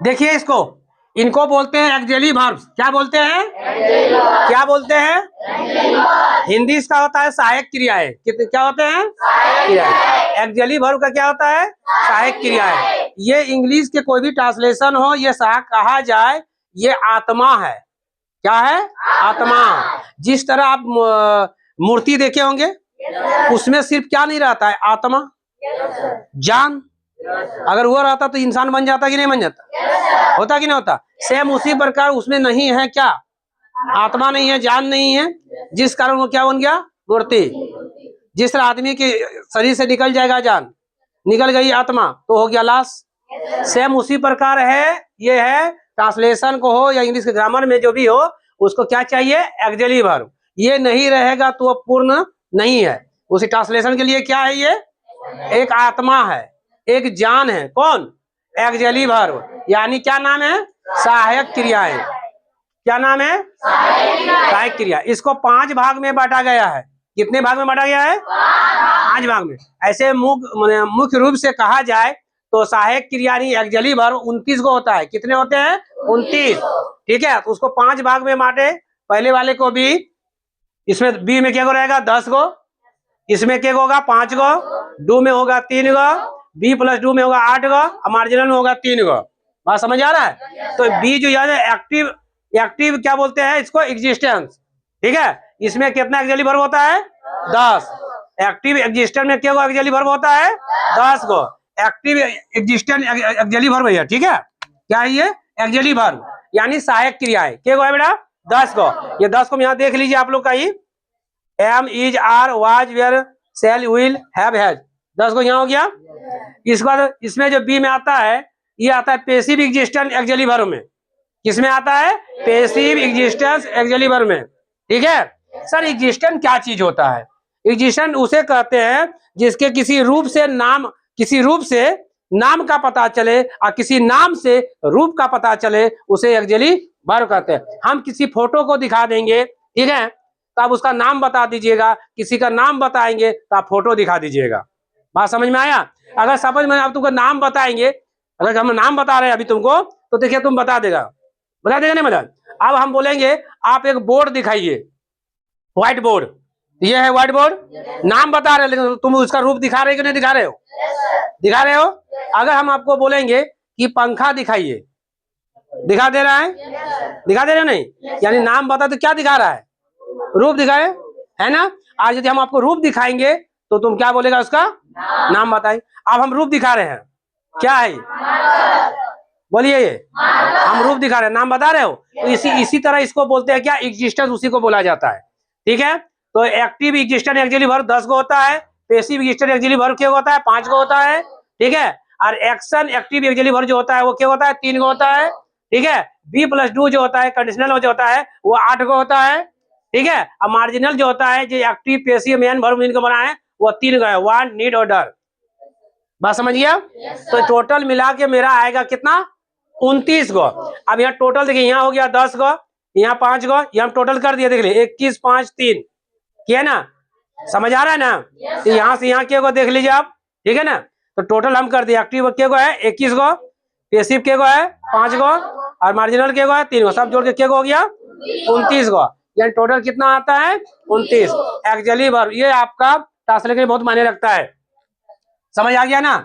देखिए इसको, इनको बोलते हैं एक्जेली वर्ब्स। क्या बोलते हैं? क्या बोलते हैं? हिंदी इसका होता है सहायक क्रियाएं। क्या होते हैं? क्रियाएं। एक्जेली वर्ब का क्या होता है? सहायक क्रियाएं। ये इंग्लिश के कोई भी ट्रांसलेशन हो, ये कहा जाए ये आत्मा है। क्या है? आत्मा। जिस तरह आप मूर्ति देखे होंगे, उसमें सिर्फ क्या नहीं रहता है? आत्मा, जान। अगर वो रहता तो इंसान बन जाता कि नहीं बन जाता? होता कि नहीं होता? सेम उसी प्रकार उसमें नहीं है क्या? आत्मा नहीं है, जान नहीं है, जिस कारण वो क्या बन गया? मूर्ति। जिस तरह आदमी के शरीर से निकल जाएगा जान, निकल गई आत्मा, तो हो गया लाश। सेम उसी प्रकार है। ये है ट्रांसलेशन को हो या इंग्लिश के ग्रामर में जो भी हो, उसको क्या चाहिए? एक्जेली वर्ब। ये नहीं रहेगा तो पूर्ण नहीं है। उसी ट्रांसलेशन के लिए क्या है? ये एक आत्मा है, एक जान है। कौन? एक्जेली वर्ब। यानी क्या नाम है? सहायक क्रियाएं। क्या नाम है? सहायक क्रिया। इसको 5 भाग में बांटा गया है। कितने भाग में बांटा गया है? 5 भाग में। ऐसे मुख्य रूप से कहा जाए तो सहायक क्रिया नहीं, एक्जेली वर्ब 29 को होता है। कितने होते हैं? 29। ठीक है, तो उसको 5 भाग में बांटे। पहले वाले को बी, इसमें बी में क्या को रहेगा? 10 गो। इसमें क्या होगा? 5 गो। डू में होगा 3 गो। बी प्लस डू में होगा 8 गो। और मार्जिनल में होगा 3 गो। बात समझ आ रहा है? तो बी जो याद है एक्टिव, एक्टिव क्या बोलते हैं इसको? एग्जिस्टेंस। ठीक है, इसमें कितना एक्जेली वर्ब होता है? 10। एक्टिव एग्जिस्टेंस में क्या एक्जेली वर्ब होता है? 10 गो। एक्टिव एग्जिस्टेंस एक्जेली वर्ब है। ठीक है, क्या है ये? एक्जेली वर्ब यानी सहायक क्रियाएं। क्या है बेटा? 10 गो। ये 10 को यहाँ देख लीजिए आप लोग का ही। Am, is, are, was, were, shall, will, have, has. 10 को यहाँ हो गया। इसके बाद इसमें जो बी में आता है, ये आता है पैसिव एग्जिस्टेंस एक्जेली वर्ब में। किसमें आता है? पैसिव एग्जिस्टेंस एक्जेली वर्ब में। ठीक है सर, एग्जिस्टेंस क्या चीज होता है? एग्जिस्टेंस उसे कहते हैं जिसके किसी रूप से नाम का पता चले और किसी नाम से रूप का पता चले, उसे एक्जेली वर्ब कहते हैं। हम किसी फोटो को दिखा देंगे, ठीक है, तो आप उसका नाम बता दीजिएगा। किसी का नाम बताएंगे तो आप फोटो दिखा दीजिएगा। बात समझ में आया? अगर समझ में आप तुमको नाम बताएंगे, अगर हम नाम बता रहे हैं अभी तुमको, तो देखिए तुम बता देगा नहीं बता? अब हम बोलेंगे आप एक बोर्ड दिखाइए, व्हाइट बोर्ड। ये है व्हाइट बोर्ड, नाम बता रहे हैं, लेकिन तुम उसका रूप दिखा रहे हो कि नहीं दिखा रहे हो? दिखा रहे हो। अगर हम आपको बोलेंगे कि पंखा दिखाइए, दिखा दे रहा है? दिखा दे रहे हो नहीं? यानी नाम बता तो क्या दिखा रहा है? रूप दिखाए, है ना? आज यदि हम आपको रूप दिखाएंगे तो तुम क्या बोलेगा? उसका नाम बताए। अब हम रूप दिखा रहे हैं, क्या है? बोलिए, ये हम रूप दिखा रहे हैं, नाम बता रहे हो। तो इसी तरह इसको बोलते हैं क्या? एग्जिस्टेंस, उसी को बोला जाता है। ठीक है, तो एक्टिव एग्जिस्टेंस एक्जेली वर्ब 10 को होता है। पैसिव एग्जिस्टेंस एक्जेली वर्ब क्या होता है? 5 को होता है। ठीक है, और एक्शन एक्टिव एक्जेली वर्ब जो होता है वो क्या होता है? 3 को होता है। ठीक है, बी प्लस डू जो होता है, कंडीशनल जो होता है, वो 8 को होता है। ठीक है, और मार्जिनल जो होता है, जो एक्टिव पैसिव मेन वर्ब इनको बना है, वो 3 का है, वांट, नीड और डर। बात समझ गया? तो टोटल मिला के मेरा आएगा कितना? 29 गो। अब यहाँ टोटल देखिए, यहाँ हो गया 10 गो, यहाँ 5 गो, यहाँ टोटल कर दिया, देख लीजिए 21, 5, 3 किया ना? समझ आ रहा है ना? तो यहाँ से यहाँ क्या गो देख लीजिए आप। ठीक है ना? तो टोटल हम कर दिया। एक्टिव क्या गो है? 21 गो, पैसिव क्या गो है? 5 गो, और मार्जिनल क्या गो है? 3 गो। सब जोड़ के क्या गो हो गया? 29 गो। यानी टोटल कितना आता है? 29। एक्जेली वर्ब ये आपका ट्रांसलेशन में बहुत मायने रखता है। समझ आ गया ना?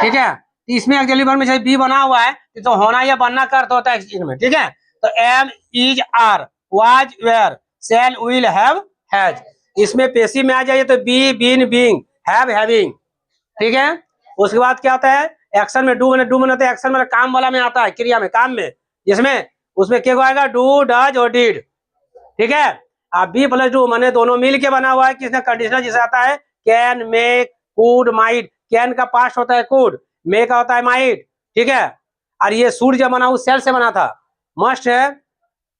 ठीक है, इसमें एक्जेली वर्ब में जैसे बी बना हुआ है तो होना या बनना का अर्थ होता है इसमें। ठीक है, तो am, is, are, was, were, shall, will, have, has. इसमें पैसिव में आ जाइए तो be, been, being, have, having. ठीक है, उसके बाद क्या आता है? एक्शन में डू में तो एक्शन में काम वाला में आता है, क्रिया में, काम में, जिसमें उसमें क्या आएगा? डू, डज और डिड। ठीक है, अब बी प्लस डू माने दोनों मिल के बना हुआ है। किसने? कंडीशनल, जिसे आता है can, make, could, might. Can का पास्ट होता है कुड, मे का होता है माइट। ठीक है, और ये सूट जब बना सेल से बना था। मस्ट है,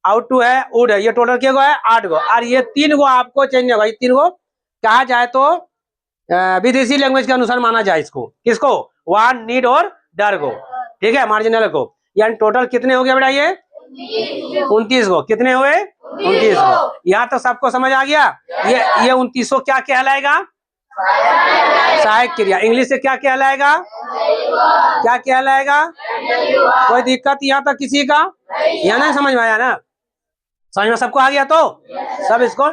आउट टू है, वुड है। ये टोटल क्या गो है? 8 गो। और ये 3 गो आपको चेंज होगा। ये 3 गो कहा जाए तो विदेशी लैंग्वेज के अनुसार माना जाए इसको। किसको? वांट, नीड और डर को। ठीक है, मार्जिनल को। यानी टोटल कितने हो गए बेटा? ये 29 गो। कितने हुए? 29 गो। यहाँ तो सबको समझ आ गया। ये 29 क्या कहलाएगा? सहायक क्रिया। इंग्लिश से क्या कहलाएगा? क्या कहलाएगा? कोई दिक्कत यहाँ तक किसी का? यहाँ नहीं समझ में आया ना? समझ में सबको आ गया तो सब इसको